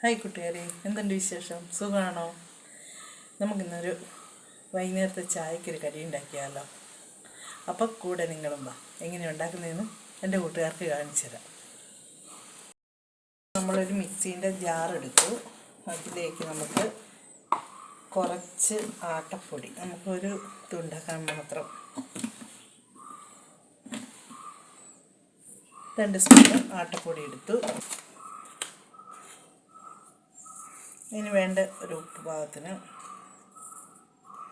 Hi കൂട്ടുകാരെ, എന്തുണ്ട് വിശേഷം? സുഖമാണോ? നമുക്കിന്നൊരു വൈകുന്നേരത്തെ ചായക്കൊരു കടി ഉണ്ടാക്കിയാലോ? അപ്പം കൂടെ നിങ്ങളും വാ. എങ്ങനെ ഉണ്ടാക്കുന്നതെന്ന് എൻ്റെ കൂട്ടുകാർക്ക് കാണിച്ചു തരാം. നമ്മളൊരു മിക്സീൻ്റെ ജാറെടുത്തു. അതിലേക്ക് നമുക്ക് കുറച്ച് ആട്ടപ്പൊടി, നമുക്കൊരു ഇതുണ്ടാക്കാൻ മാത്രം 2 സ്പൂൺ ആട്ടപ്പൊടി എടുത്തു. ഇതിന് വേണ്ട ഒരു ഉപ്പ് പാകത്തിന്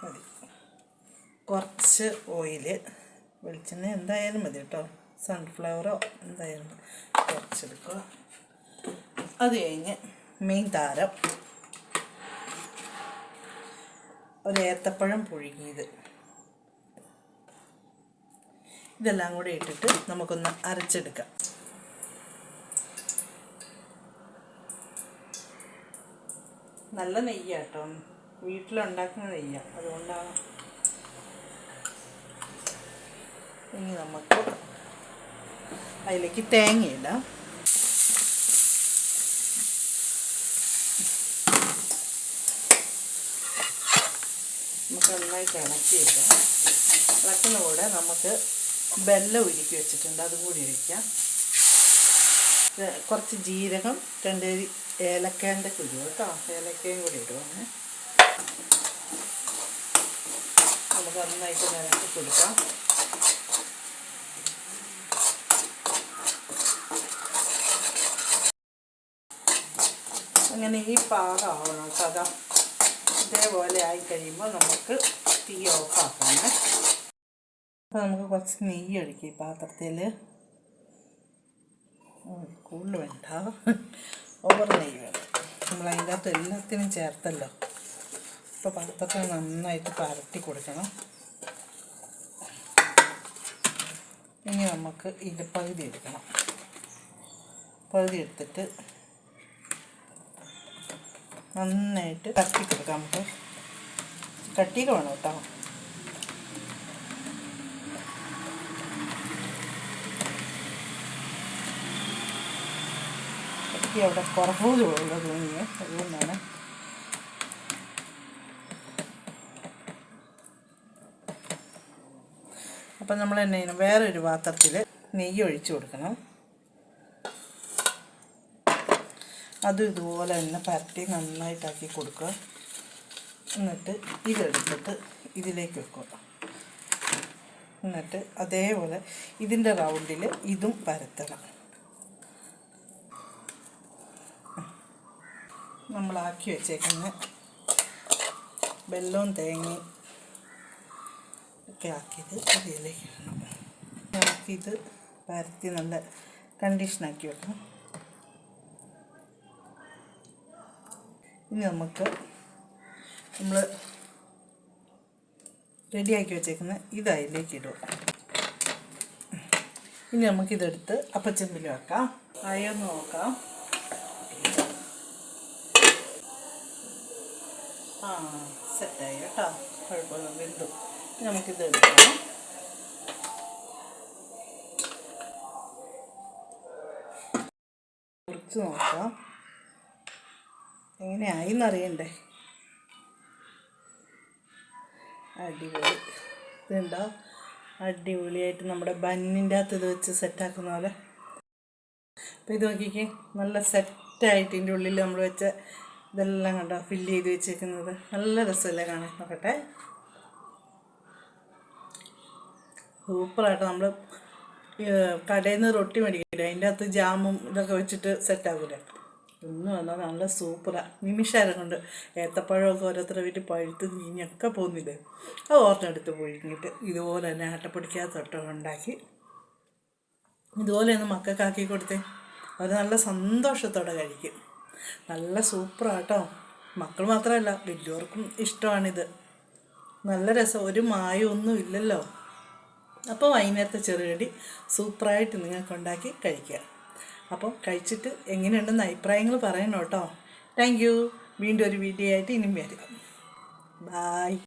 മതി. കുറച്ച് ഓയില്, വെളിച്ചെണ്ണ എന്തായാലും മതി കേട്ടോ, സൺഫ്ലവറോ എന്തായാലും കുറച്ചെടുക്കുക. അത് കഴിഞ്ഞ് മെയിൻ താരം ഒരു ഏത്തപ്പഴം പുഴുങ്ങിയത്, ഇതെല്ലാം കൂടെ ഇട്ടിട്ട് നമുക്കൊന്ന് അരച്ചെടുക്കാം. നല്ല നെയ്യാട്ടോ, വീട്ടിലുണ്ടാക്കുന്ന നെയ്യാണ്, അതുകൊണ്ടാണ്. ഇനി നമുക്ക് അതിലേക്ക് തേങ്ങയിടാം. നമുക്ക് നന്നായിട്ട് ഇളക്കിയിടാം. ഇളക്കുന്ന കൂടെ നമുക്ക് വെല്ലം ഉരുക്കി വെച്ചിട്ടുണ്ട്, അതും കൂടി ഒഴിക്കാം. കുറച്ച് ജീരകം, 2 ഏലക്കേൻ്റെ കുരു കേട്ടോ, ഏലക്കയും കൂടി ഇടുവാണ്. നമുക്ക് നന്നായിട്ട് നിരക്കി കൊടുക്കാം. അങ്ങനെ ഈ പാകമാവണം കേട്ടോ. ഇതേപോലെ ആയി കഴിയുമ്പോൾ നമുക്ക് തീ ഓഫാക്കണം. അപ്പോൾ നമുക്ക് കുറച്ച് നെയ്യ് ഒഴിക്കും ഈ പാത്രത്തിൽ. കൂടുതൽ വേണ്ട, ഓവർ നെയ്യ് വേണം. നമ്മൾ അതിൻ്റെ അകത്ത് എല്ലാത്തിനും ചേർത്തല്ലോ. അപ്പോൾ പാത്രത്തിൽ നന്നായിട്ട് പരട്ടി കൊടുക്കണം. ഇനി നമുക്ക് ഇതിൽ പകുതി എടുക്കണം. പകുതി എടുത്തിട്ട് നന്നായിട്ട് തട്ടി കൊടുക്കാം. നമുക്ക് കട്ടിയൊക്കെ വേണം കേട്ടോ. അവിടെ കുറവ് തോന്നിയത് അതുകൊണ്ടാണ്. അപ്പം നമ്മൾ തന്നെ വേറൊരു പാത്രത്തിൽ നെയ്യ് ഒഴിച്ചു കൊടുക്കണം. അതും ഇതുപോലെ തന്നെ പരട്ടി നന്നായിട്ടാക്കി കൊടുക്കുക. എന്നിട്ട് ഇതെടുത്തിട്ട് ഇതിലേക്ക് വെക്കുക. എന്നിട്ട് അതേപോലെ ഇതിൻ്റെ റൗണ്ടിൽ ഇതും പരത്തണം. നമ്മളാക്കി വെച്ചേക്കുന്ന വെല്ലവും തേങ്ങയും ഒക്കെ ആക്കിയത് ഇതിലേക്ക് ഇടണം. നമുക്കിത് പരത്തി നല്ല കണ്ടീഷനാക്കി വെക്കണം. ഇനി നമുക്ക് നമ്മൾ റെഡിയാക്കി വെച്ചേക്കുന്ന ഇത് അതിലേക്ക് ഇടുക. ഇനി നമുക്കിതെടുത്ത് അപ്പച്ചെമ്പിൽ വെക്കാം. ആയൊന്ന് നോക്കാം. സെറ്റായി കേട്ടോ, കുഴപ്പമില്ല, വെന്തു. നമുക്കിത് എടുക്കണം. കുറിച്ച് നോക്കാം എങ്ങനെയായിന്നറിയണ്ടേ. അടിപൊളി, ഇതുണ്ടോ, അടിപൊളിയായിട്ട് നമ്മുടെ ബന്നിൻ്റെ അകത്ത് ഇത് വെച്ച് സെറ്റാക്കുന്ന പോലെ. അപ്പോൾ ഇത് നോക്കിക്കേ, നല്ല സെറ്റായിട്ട് ഇതിൻ്റെ ഉള്ളിൽ നമ്മൾ വെച്ച ഇതെല്ലാം കണ്ടോ ഫില്ല് ചെയ്ത് വെച്ചേക്കുന്നത്. നല്ല രസമല്ലേ കാണാൻ? നോക്കട്ടെ, സൂപ്പറായിട്ട്. നമ്മൾ കടയിൽ നിന്ന് റൊട്ടി മേടിക്കില്ലേ, അതിൻ്റെ അകത്ത് ജാമും ഇതൊക്കെ വെച്ചിട്ട് സെറ്റാക്കൂലേ, ഒന്നും വന്നാൽ നല്ല സൂപ്പറാണ്. നിമിഷം കൊണ്ട് ഏത്തപ്പഴമൊക്കെ ഓരോരുത്തരുടെ വീട്ടിൽ പഴുത്ത് നീഞ്ഞൊക്കെ പോകുന്നില്ലേ, അത് ഓർമ്മയെടുത്ത് പൊഴിഞ്ഞിട്ട് ഇതുപോലെ തന്നെ ആട്ടപ്പൊടിക്കകത്തൊക്കെ ഉണ്ടാക്കി ഇതുപോലെ ഒന്ന് മക്കൾക്കാക്കി കൊടുത്തേ, അവർ നല്ല സന്തോഷത്തോടെ കഴിക്കും. നല്ല സൂപ്പറാട്ടോ. മക്കൾ മാത്രമല്ല, വലിയവർക്കും ഇഷ്ടമാണിത്. നല്ല രസം, ഒരു മായമൊന്നും ഇല്ലല്ലോ. അപ്പോൾ വൈകുന്നേരത്തെ ചെറുകടി സൂപ്പറായിട്ട് നിങ്ങൾക്ക് ഉണ്ടാക്കി കഴിക്കുക. അപ്പം കഴിച്ചിട്ട് എങ്ങനെയുണ്ടെന്ന് അഭിപ്രായങ്ങൾ പറയണം കേട്ടോ. Thank you. വീണ്ടും ഒരു വീഡിയോ ആയിട്ട് ഇനിയും വരാം. ബായ്.